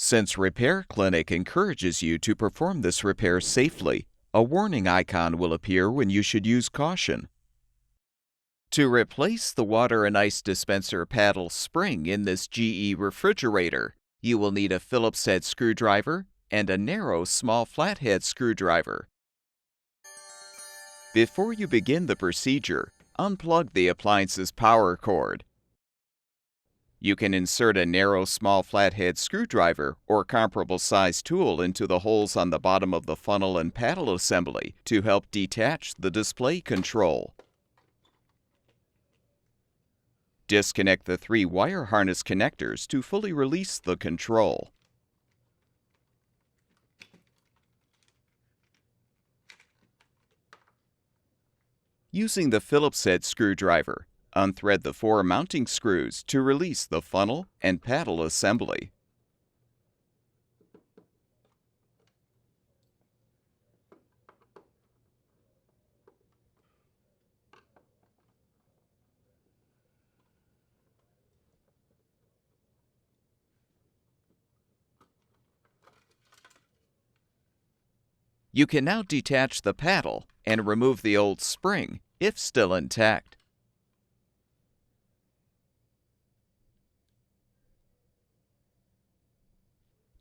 Since Repair Clinic encourages you to perform this repair safely, a warning icon will appear when you should use caution. To replace the water and ice dispenser paddle spring in this GE refrigerator, you will need a Phillips head screwdriver and a narrow small flathead screwdriver. Before you begin the procedure, unplug the appliance's power cord. You can insert a narrow small flathead screwdriver or comparable size tool into the holes on the bottom of the funnel and paddle assembly to help detach the display control. Disconnect the 3 wire harness connectors to fully release the control. Using the Phillips head screwdriver, unthread the 4 mounting screws to release the funnel and paddle assembly. You can now detach the paddle and remove the old spring, if still intact.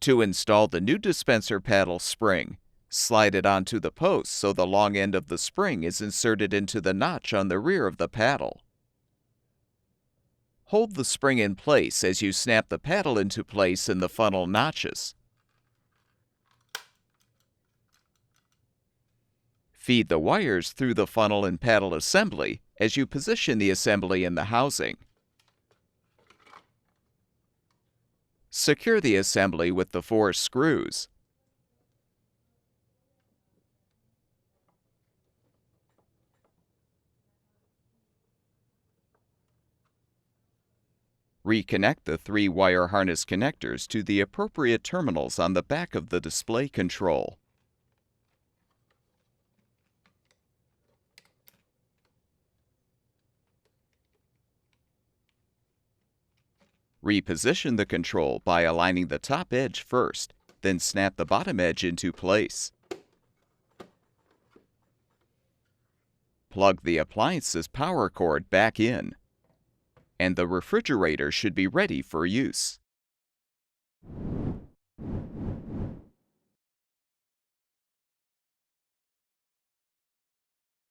To install the new dispenser paddle spring, slide it onto the post so the long end of the spring is inserted into the notch on the rear of the paddle. Hold the spring in place as you snap the paddle into place in the funnel notches. Feed the wires through the funnel and paddle assembly as you position the assembly in the housing. Secure the assembly with the 4 screws. Reconnect the 3 wire harness connectors to the appropriate terminals on the back of the display control. Reposition the control by aligning the top edge first, then snap the bottom edge into place. Plug the appliance's power cord back in, and the refrigerator should be ready for use.